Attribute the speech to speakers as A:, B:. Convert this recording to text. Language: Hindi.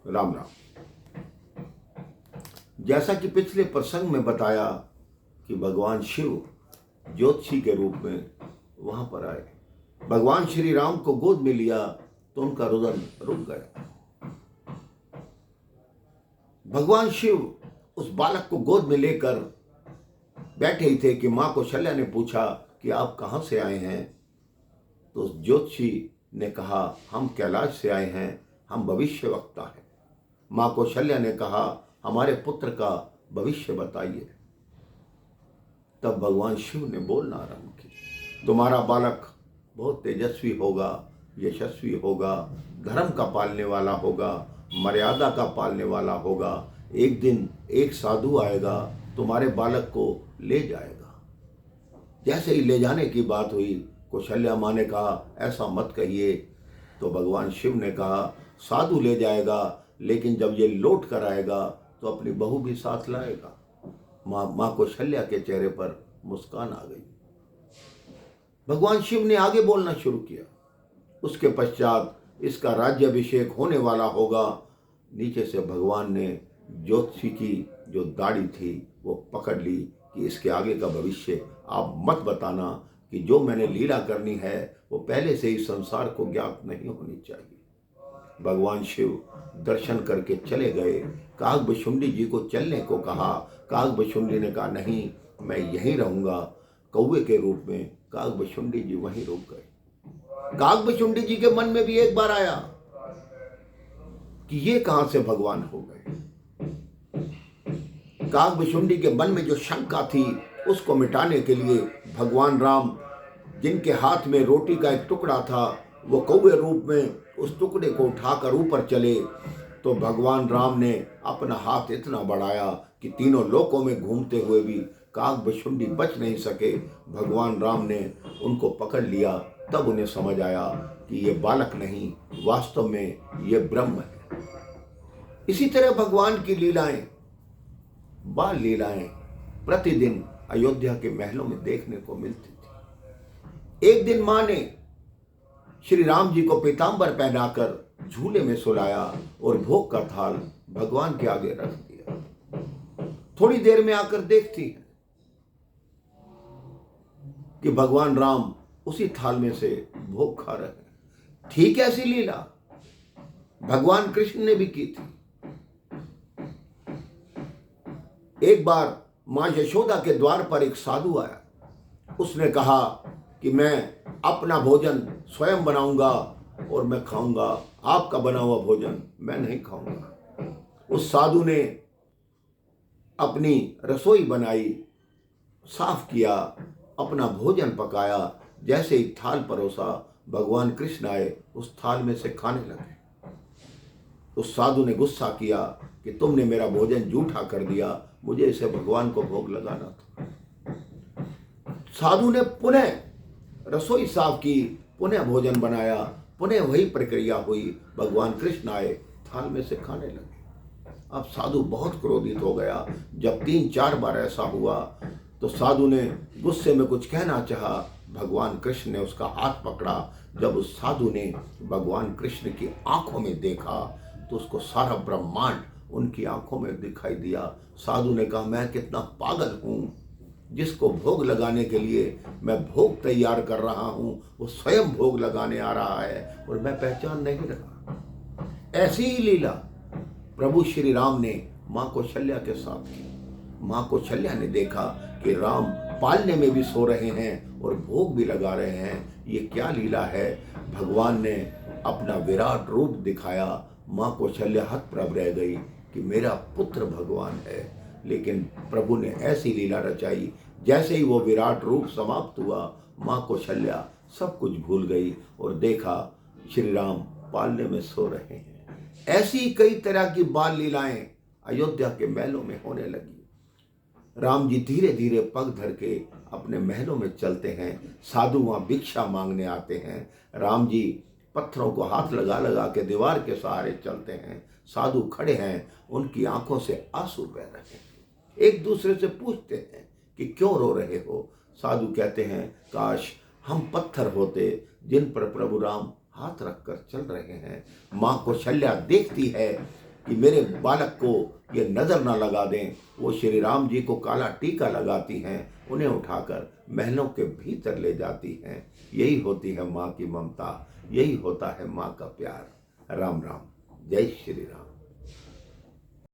A: राम राम। जैसा कि पिछले प्रसंग में बताया कि भगवान शिव ज्योतिषी के रूप में वहां पर आए, भगवान श्री राम को गोद में लिया तो उनका रुदन रुक गया। भगवान शिव उस बालक को गोद में लेकर बैठे ही थे कि मां कौशल्या ने पूछा कि आप कहां से आए हैं। तो उस ज्योतिषी ने कहा, हम कैलाश से आए हैं, हम भविष्यवक्ता हैं। मां कौशल्या ने कहा, हमारे पुत्र का भविष्य बताइए। तब भगवान शिव ने बोलना आरंभ किया, तुम्हारा बालक बहुत तेजस्वी होगा, यशस्वी होगा, धर्म का पालने वाला होगा, मर्यादा का पालने वाला होगा। एक दिन एक साधु आएगा, तुम्हारे बालक को ले जाएगा। जैसे ही ले जाने की बात हुई, कौशल्या माँ ने कहा, ऐसा मत कहिए। तो भगवान शिव ने कहा, साधु ले जाएगा, लेकिन जब ये लौट कर आएगा तो अपनी बहू भी साथ लाएगा। माँ कौशल्या के चेहरे पर मुस्कान आ गई। भगवान शिव ने आगे बोलना शुरू किया, उसके पश्चात इसका राज्याभिषेक होने वाला होगा। नीचे से भगवान ने ज्योतिषी की जो दाढ़ी थी वो पकड़ ली कि इसके आगे का भविष्य आप मत बताना, कि जो मैंने लीला करनी है वो पहले से ही संसार को ज्ञात नहीं होनी चाहिए। भगवान शिव दर्शन करके चले गए। काकभुशुंडी जी को चलने को कहा। काकभुशुंडी ने कहा, नहीं, मैं यहीं रहूंगा। कौवे के रूप में काकभुशुंडी जी वहीं रुक गए। काकभुशुंडी जी के मन में भी एक बार आया कि ये कहां से भगवान हो गए। काकभुशुंडी के मन में जो शंका थी उसको मिटाने के लिए भगवान राम, जिनके हाथ में रोटी का एक टुकड़ा था, वो कौवे रूप में उस टुकड़े को उठाकर ऊपर चले। तो भगवान राम ने अपना हाथ इतना बढ़ाया कि तीनों लोकों में घूमते हुए भी काकभुशुंडी बच नहीं सके। भगवान राम ने उनको पकड़ लिया। तब उन्हें समझ आया कि ये बालक नहीं, वास्तव में ये ब्रह्म है। इसी तरह भगवान की लीलाएं, बाल लीलाएं प्रतिदिन अयोध्या के महलों में देखने को मिलती थी। एक दिन मां ने श्री राम जी को पीतांबर पहनाकर झूले में सुलाया और भोग का थाल भगवान के आगे रख दिया। थोड़ी देर में आकर देखती है कि भगवान राम उसी थाल में से भोग खा रहे हैं। ठीक ऐसी लीला भगवान कृष्ण ने भी की थी। एक बार मां यशोदा के द्वार पर एक साधु आया। उसने कहा कि मैं अपना भोजन स्वयं बनाऊंगा और मैं खाऊंगा, आपका बना हुआ भोजन मैं नहीं खाऊंगा। उस साधु ने अपनी रसोई बनाई, साफ किया, अपना भोजन पकाया। जैसे ही थाल परोसा, भगवान कृष्ण आए, उस थाल में से खाने लगे। उस साधु ने गुस्सा किया कि तुमने मेरा भोजन जूठा कर दिया, मुझे इसे भगवान को भोग लगाना था। साधु ने पुनः रसोई साफ की, पुनः भोजन बनाया, पुनः वही प्रक्रिया हुई। भगवान कृष्ण आए, थाल में से खाने लगे। अब साधु बहुत क्रोधित हो गया। जब 3-4 बार ऐसा हुआ तो साधु ने गुस्से में कुछ कहना चाहा। भगवान कृष्ण ने उसका हाथ पकड़ा। जब उस साधु ने भगवान कृष्ण की आंखों में देखा तो उसको सारा ब्रह्मांड उनकी आंखों में दिखाई दिया। साधु ने कहा, मैं कितना पागल हूँ, जिसको भोग लगाने के लिए मैं भोग तैयार कर रहा हूँ, वो स्वयं भोग लगाने आ रहा है और मैं पहचान नहीं रहा। ऐसी ही लीला प्रभु श्री राम ने माँ कौशल्या के साथ की। माँ कौशल्या ने देखा कि राम पालने में भी सो रहे हैं और भोग भी लगा रहे हैं। ये क्या लीला है। भगवान ने अपना विराट रूप दिखाया। माँ कौशल्या हतप्रभ रह गई कि मेरा पुत्र भगवान है। लेकिन प्रभु ने ऐसी लीला रचाई, जैसे ही वो विराट रूप समाप्त हुआ, माँ कौशल्या सब कुछ भूल गई और देखा श्री राम पालने में सो रहे हैं। ऐसी कई तरह की बाल लीलाएं अयोध्या के महलों में होने लगी। राम जी धीरे धीरे पग धर के अपने महलों में चलते हैं। साधु वहाँ भिक्षा मांगने आते हैं। राम जी पत्थरों को हाथ लगा लगा के दीवार के सहारे चलते हैं। साधु खड़े हैं, उनकी आंखों से आंसू बह रहे हैं। एक दूसरे से पूछते हैं कि क्यों रो रहे हो। साधु कहते हैं, काश हम पत्थर होते जिन पर प्रभु राम हाथ रखकर चल रहे हैं। माँ कौशल्या देखती है कि मेरे बालक को ये नज़र ना लगा दें, वो श्री राम जी को काला टीका लगाती हैं, उन्हें उठाकर महलों के भीतर ले जाती हैं। यही होती है माँ की ममता, यही होता है माँ का प्यार। राम राम, जय श्री राम।